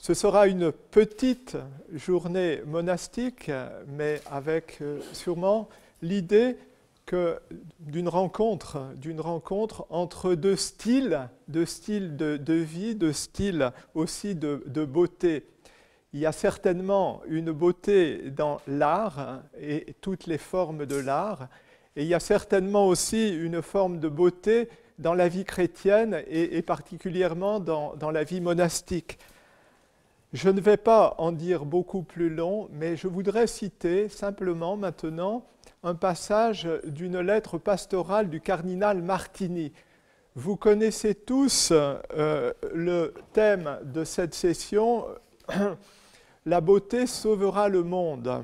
Ce sera une petite journée monastique, mais avec sûrement l'idée d'une rencontre entre deux styles de vie, deux styles aussi de beauté. Il y a certainement une beauté dans l'art et toutes les formes de l'art, et il y a certainement aussi une forme de beauté dans la vie chrétienne et particulièrement dans la vie monastique. Je ne vais pas en dire beaucoup plus long, mais je voudrais citer simplement maintenant un passage d'une lettre pastorale du cardinal Martini. Vous connaissez tous le thème de cette session, La beauté sauvera le monde.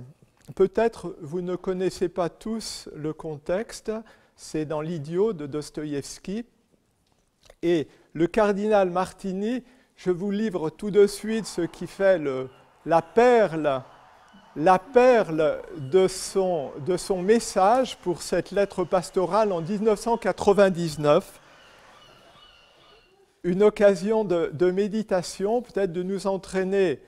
Peut-être vous ne connaissez pas tous le contexte, c'est dans l'Idiot de Dostoïevski. Et le cardinal Martini, je vous livre tout de suite ce qui fait la perle de son message pour cette lettre pastorale en 1999. Une occasion de méditation, peut-être de nous entraîner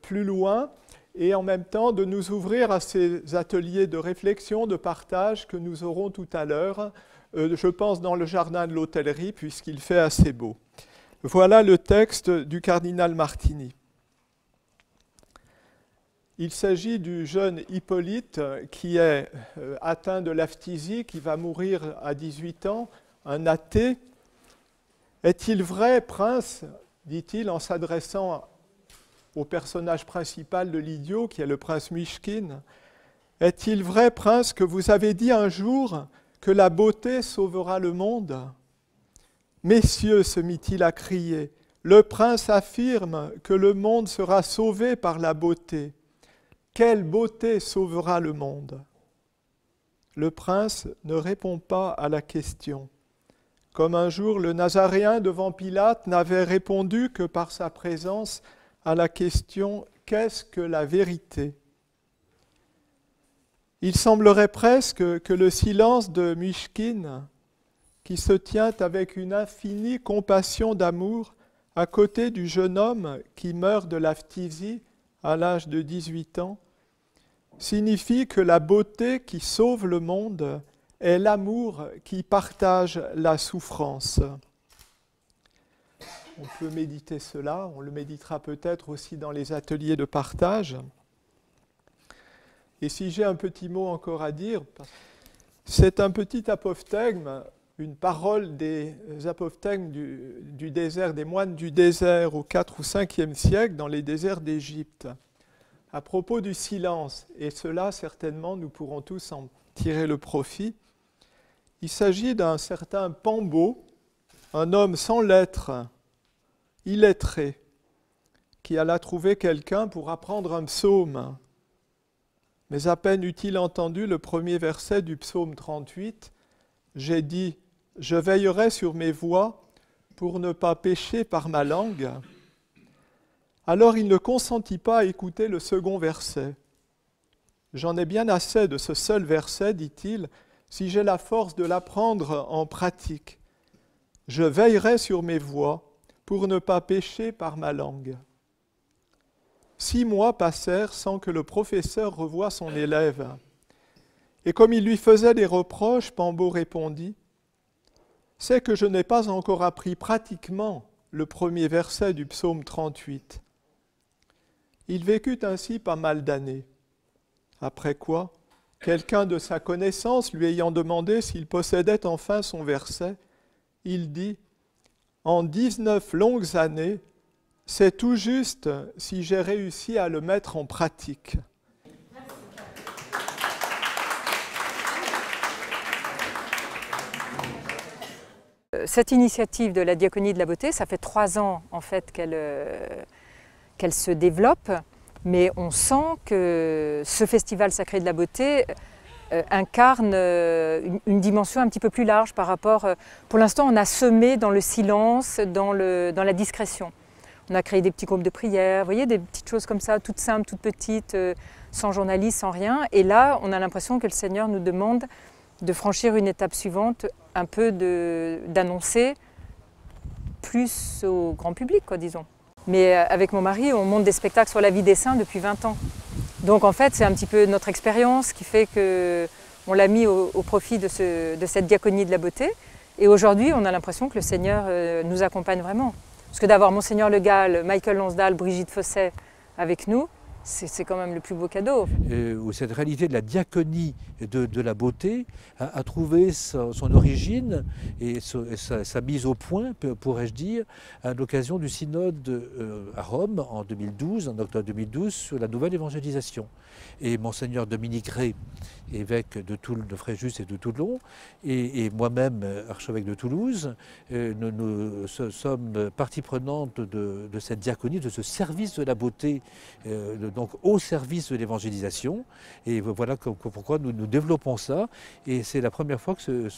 plus loin et en même temps de nous ouvrir à ces ateliers de réflexion, de partage que nous aurons tout à l'heure, je pense dans le jardin de l'hôtellerie puisqu'il fait assez beau. Voilà le texte du cardinal Martini. Il s'agit du jeune Hippolyte qui est atteint de l'aphtisie, qui va mourir à 18 ans, un athée. « Est-il vrai, prince, dit-il en s'adressant au personnage principal de l'Idiot, qui est le prince Mychkine, « est-il vrai, prince, que vous avez dit un jour que la beauté sauvera le monde ?» « Messieurs, se mit-il à crier, le prince affirme que le monde sera sauvé par la beauté. Quelle beauté sauvera le monde ?» Le prince ne répond pas à la question. Comme un jour le Nazaréen devant Pilate n'avait répondu que par sa présence à la question « Qu'est-ce que la vérité ?» Il semblerait presque que le silence de Mychkine, qui se tient avec une infinie compassion d'amour à côté du jeune homme qui meurt de l'aphtisie à l'âge de 18 ans, signifie que la beauté qui sauve le monde est l'amour qui partage la souffrance. On peut méditer cela, on le méditera peut-être aussi dans les ateliers de partage. Et si j'ai un petit mot encore à dire, c'est un petit apophthegme, une parole des apophthegmes du désert, des moines du désert au 4 ou 5e siècle dans les déserts d'Égypte, à propos du silence, et cela certainement nous pourrons tous en tirer le profit. Il s'agit d'un certain Pambo, un homme sans lettres, illettré, qui alla trouver quelqu'un pour apprendre un psaume. Mais à peine eut-il entendu le premier verset du psaume 38, « J'ai dit, je veillerai sur mes voies pour ne pas pécher par ma langue. » Alors il ne consentit pas à écouter le second verset. « J'en ai bien assez de ce seul verset, dit-il, si j'ai la force de l'apprendre en pratique. Je veillerai sur mes voies pour ne pas pécher par ma langue. » 6 mois passèrent sans que le professeur revoie son élève. Et comme il lui faisait des reproches, Pambo répondit, « C'est que je n'ai pas encore appris pratiquement le premier verset du psaume 38. » Il vécut ainsi pas mal d'années. Après quoi, quelqu'un de sa connaissance lui ayant demandé s'il possédait enfin son verset, il dit « En 19 longues années, c'est tout juste si j'ai réussi à le mettre en pratique. » Cette initiative de la Diaconie de la Beauté, ça fait 3 ans en fait qu'elle se développe, mais on sent que ce Festival Sacré de la Beauté incarne une dimension un petit peu plus large par rapport... Pour l'instant, on a semé dans le silence, dans la discrétion. On a créé des petits groupes de prière, vous voyez, des petites choses comme ça, toutes simples, toutes petites, sans journaliste, sans rien. Et là, on a l'impression que le Seigneur nous demande de franchir une étape suivante, un peu d'annoncer plus au grand public, quoi, disons. Mais avec mon mari, on monte des spectacles sur la vie des saints depuis 20 ans. Donc en fait, c'est un petit peu notre expérience qui fait qu'on l'a mis au profit de cette diaconie de la beauté. Et aujourd'hui, on a l'impression que le Seigneur nous accompagne vraiment. Parce que d'avoir Monseigneur Le Gall, Michael Lonsdale, Brigitte Fosset avec nous, c'est quand même le plus beau cadeau. Cette réalité de la diaconie de la beauté a trouvé son origine et sa mise au point, pourrais-je dire, à l'occasion du synode à Rome en 2012, en octobre 2012, sur la nouvelle évangélisation. Et Monseigneur Dominique Rey, évêque de Fréjus et de Toulon, et moi-même, archevêque de Toulouse, nous sommes partie prenante de cette diaconie, de ce service de la beauté, donc au service de l'évangélisation. Et voilà pourquoi nous développons ça. Et c'est la première fois que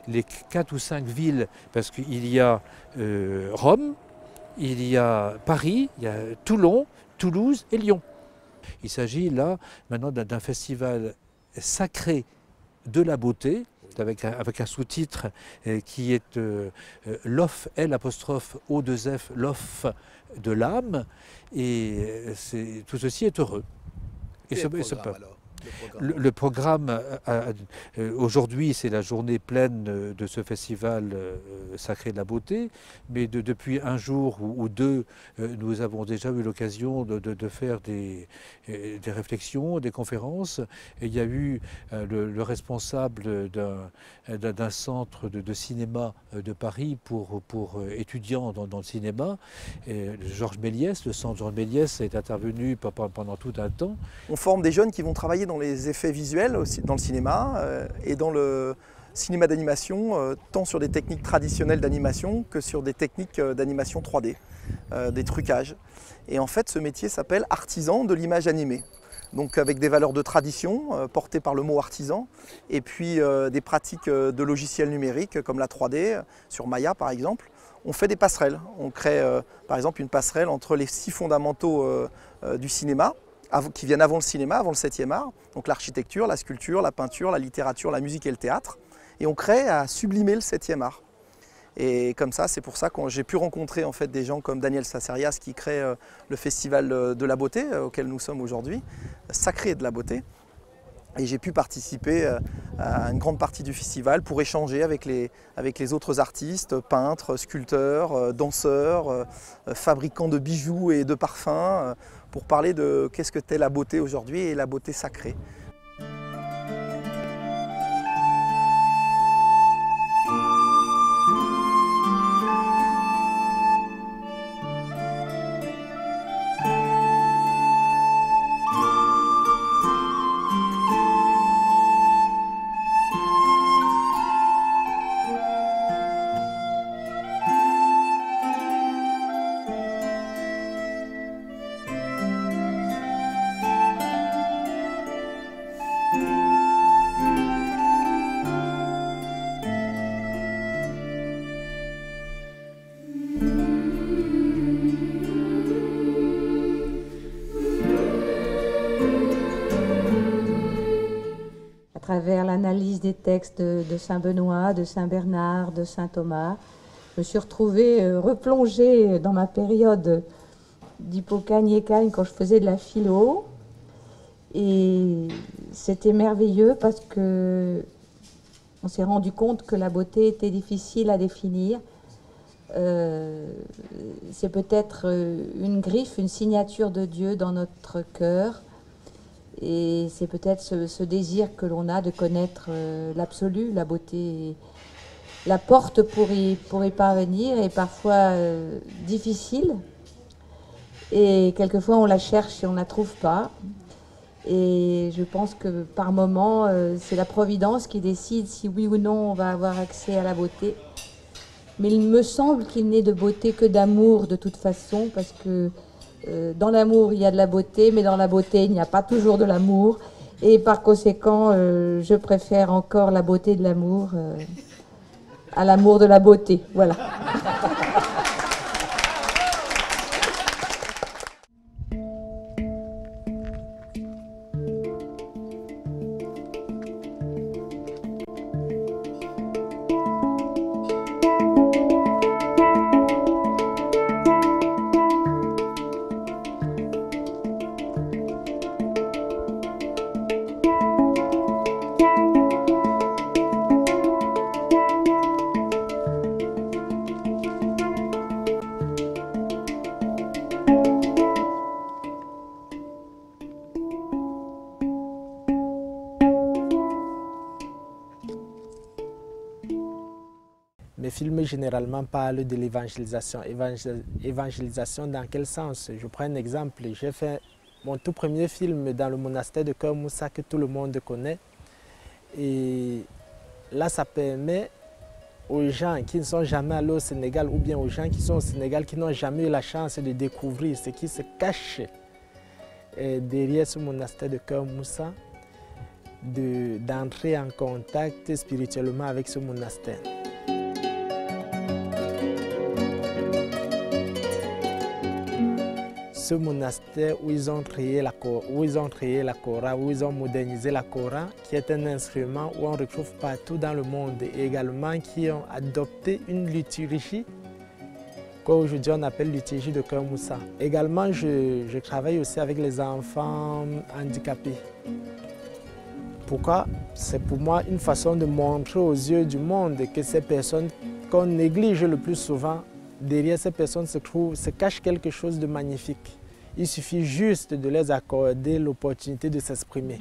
les 4 ou 5 villes, parce qu'il y a Rome, il y a Paris, il y a Toulon, Toulouse et Lyon. Il s'agit là maintenant d'un festival sacré de la beauté, avec un sous-titre qui est l'off, L''O2F, l'off de l'âme, et tout ceci est heureux. Et le programme, aujourd'hui, c'est la journée pleine de ce festival sacré de la beauté, mais depuis un jour ou deux, nous avons déjà eu l'occasion de faire des réflexions, des conférences. Et il y a eu le responsable d'un centre de cinéma de Paris pour étudiants dans le cinéma, Georges Méliès. Le centre Georges Méliès est intervenu pendant tout un temps. On forme des jeunes qui vont travailler dans les effets visuels aussi, dans le cinéma et dans le cinéma d'animation, tant sur des techniques traditionnelles d'animation que sur des techniques d'animation 3D, des trucages. Et en fait, ce métier s'appelle artisan de l'image animée. Donc avec des valeurs de tradition portées par le mot artisan, et puis des pratiques de logiciels numériques comme la 3D, sur Maya par exemple. On fait des passerelles. On crée par exemple une passerelle entre les 6 fondamentaux du cinéma, qui viennent avant le cinéma, avant le 7e art, donc l'architecture, la sculpture, la peinture, la littérature, la musique et le théâtre. Et on crée à sublimer le 7e art. Et comme ça, c'est pour ça que j'ai pu rencontrer en fait des gens comme Daniel Sasserias qui crée le festival de la beauté auquel nous sommes aujourd'hui, Sacré de la beauté. Et j'ai pu participer à une grande partie du festival pour échanger avec les autres artistes, peintres, sculpteurs, danseurs, fabricants de bijoux et de parfums, pour parler de qu'est-ce que t'est la beauté aujourd'hui et la beauté sacrée. À travers l'analyse des textes de Saint-Benoît, de Saint-Bernard, de Saint-Thomas, je me suis retrouvée replongée dans ma période d'hypocagne-écagne quand je faisais de la philo. Et c'était merveilleux parce que on s'est rendu compte que la beauté était difficile à définir. C'est peut-être une griffe, une signature de Dieu dans notre cœur. Et c'est peut-être ce désir que l'on a de connaître l'absolu, la beauté. La porte pour y parvenir est parfois difficile. Et quelquefois on la cherche et on ne la trouve pas. Et je pense que par moment, c'est la Providence qui décide si oui ou non on va avoir accès à la beauté. Mais il me semble qu'il n'est de beauté que d'amour de toute façon, parce que dans l'amour, il y a de la beauté, mais dans la beauté, il n'y a pas toujours de l'amour. Et par conséquent, je préfère encore la beauté de l'amour à l'amour de la beauté. Voilà. films généralement parlent de l'évangélisation. Évangélisation dans quel sens? Je prends un exemple. J'ai fait mon tout premier film dans le monastère de Cœur Moussa que tout le monde connaît. Et là, ça permet aux gens qui ne sont jamais allés au Sénégal ou bien aux gens qui sont au Sénégal qui n'ont jamais eu la chance de découvrir ce qui se cache derrière ce monastère de Cœur Moussa, d'entrer en contact spirituellement avec ce monastère. Ce monastère où ils ont créé la kora, où ils ont modernisé la kora, qui est un instrument où on retrouve partout dans le monde, et également qui ont adopté une liturgie qu'aujourd'hui on appelle liturgie de Cœur Moussa. Également, je travaille aussi avec les enfants handicapés. Pourquoi? C'est pour moi une façon de montrer aux yeux du monde que ces personnes qu'on néglige le plus souvent, derrière ces personnes se cache quelque chose de magnifique. Il suffit juste de les accorder l'opportunité de s'exprimer.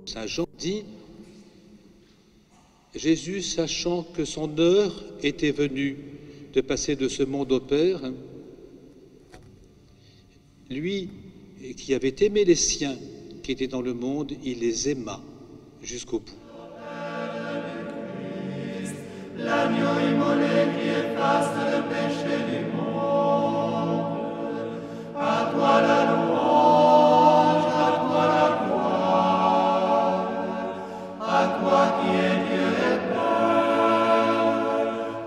Saint Jean dit, Jésus, sachant que son heure était venue de passer de ce monde au Père, lui qui avait aimé les siens qui étaient dans le monde, il les aima jusqu'au bout. L'agneau immolé qui efface le péché du monde, à toi la louange, à toi la gloire, à toi qui es Dieu et Père,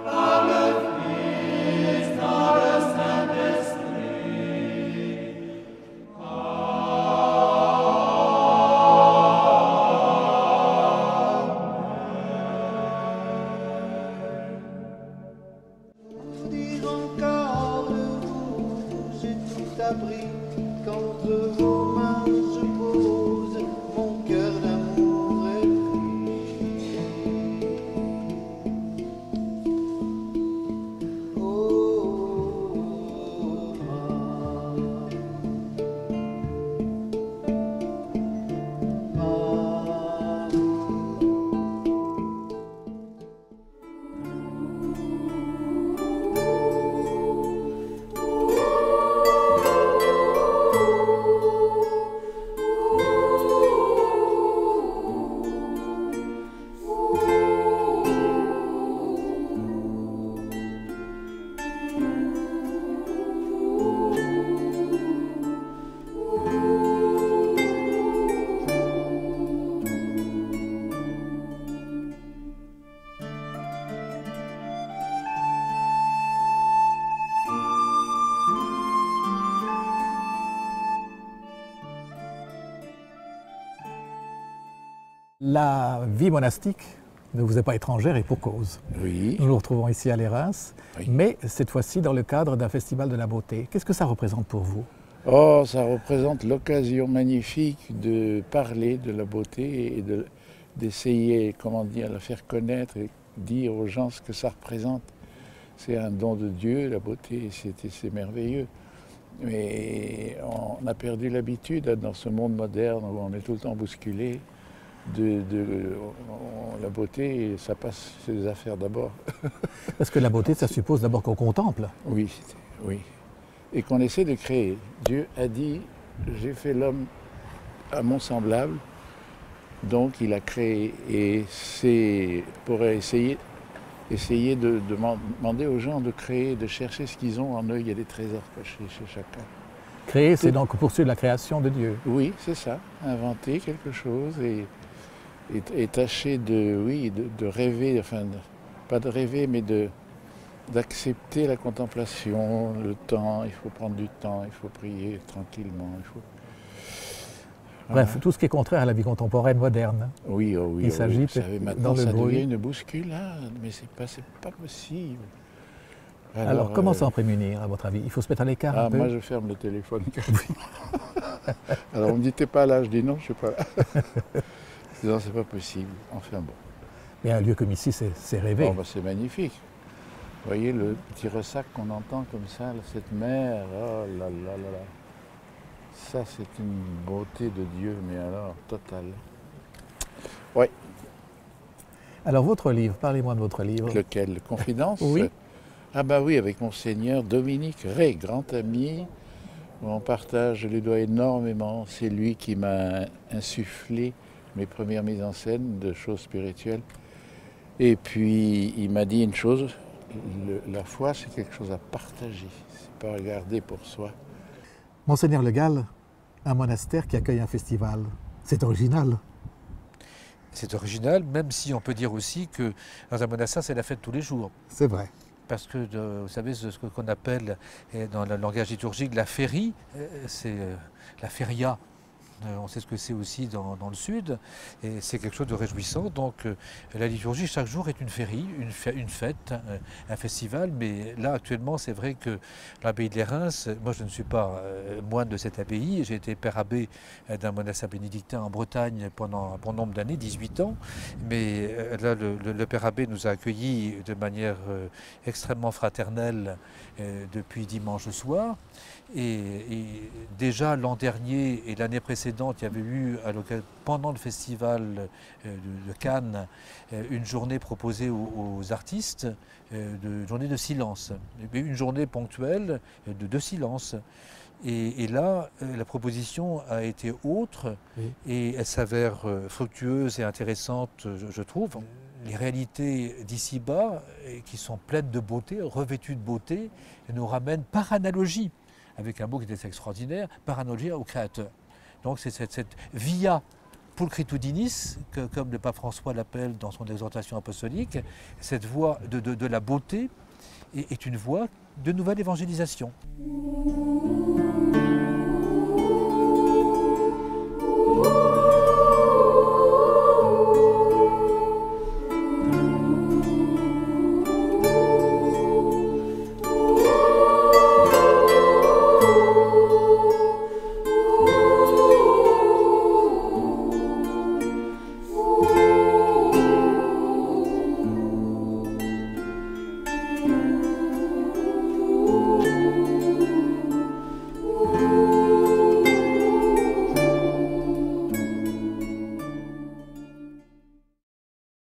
par le Fils, dans le Saint-Esprit. Dire encore de vous, j'ai tout appris qu'entre vos mains se pose mon cœur d'amour est pris. Oh, La vie monastique ne vous est pas étrangère et pour cause. Oui. Nous nous retrouvons ici à l'Érins, Oui. mais cette fois-ci dans le cadre d'un festival de la beauté. Qu'est-ce que ça représente pour vous? Oh, ça représente l'occasion magnifique de parler de la beauté et d'essayer, comment dire, la faire connaître et dire aux gens ce que ça représente. C'est un don de Dieu, la beauté, c'est merveilleux. Mais on a perdu l'habitude dans ce monde moderne où on est tout le temps bousculé. La beauté, ça passe, c'est des affaires d'abord. Parce que la beauté, ça suppose d'abord qu'on contemple. Oui, oui. Et qu'on essaie de créer. Dieu a dit, j'ai fait l'homme à mon semblable, Donc il a créé, et c'est pour essayer de demander aux gens de créer, de chercher ce qu'ils ont en eux. Il y a des trésors cachés chez chacun. Créer, c'est donc poursuivre la création de Dieu. Oui, c'est ça. Inventer quelque chose et tâcher de rêver, enfin, pas de rêver, mais d'accepter la contemplation, le temps. Il faut prendre du temps, il faut prier tranquillement. Bref, tout ce qui est contraire à la vie contemporaine moderne. Oui, oh oui. Il s'agite maintenant, ça devient une bousculade, mais c'est pas possible. Alors comment s'en prémunir, à votre avis? Il faut se mettre à l'écart un peu? Moi, je ferme le téléphone. Alors, on me dit, t'es pas là? Je dis non, je suis pas là. Non, c'est pas possible. Enfin bon. Mais un lieu comme ici, c'est rêvé. Oh, bah, c'est magnifique. Vous voyez le petit ressac qu'on entend comme ça, cette mer, oh là là là là. Ça, c'est une beauté de Dieu, mais alors, totale. Oui. Alors, votre livre, parlez-moi de votre livre. Lequel? Confidence? Oui. Ah bah oui, avec Monseigneur Dominique Rey, grand ami. On partage, je lui dois énormément. C'est lui qui m'a insufflé mes premières mises en scène de choses spirituelles. Et puis, il m'a dit une chose, la foi, c'est quelque chose à partager. C'est pas à garder pour soi. Monseigneur Le Gall, un monastère qui accueille un festival. C'est original. C'est original, même si on peut dire aussi que dans un monastère, c'est la fête tous les jours. C'est vrai. Parce que, vous savez, ce qu'on appelle dans le langage liturgique la férie, c'est la feria. On sait ce que c'est aussi dans le sud, et c'est quelque chose de réjouissant. Donc la liturgie, chaque jour, est une férie, une fête, un festival. Mais là, actuellement, c'est vrai que l'abbaye de Lérins, moi je ne suis pas moine de cette abbaye, j'ai été père abbé d'un monastère bénédictin en Bretagne pendant un bon nombre d'années, 18 ans. Mais là, le père abbé nous a accueillis de manière extrêmement fraternelle depuis dimanche soir. Et déjà l'an dernier et l'année précédente, il y avait eu pendant le festival de Cannes une journée proposée aux artistes, une journée de silence, une journée ponctuelle de silence. Et là, la proposition a été autre et elle s'avère fructueuse et intéressante, je trouve. Les réalités d'ici-bas, qui sont pleines de beauté, revêtues de beauté, nous ramènent par analogie, avec un mot qui était extraordinaire, par analogie au Créateur. Donc c'est cette via pulcritudinis, comme le pape François l'appelle dans son exhortation apostolique, cette voie de la beauté est une voie de nouvelle évangélisation.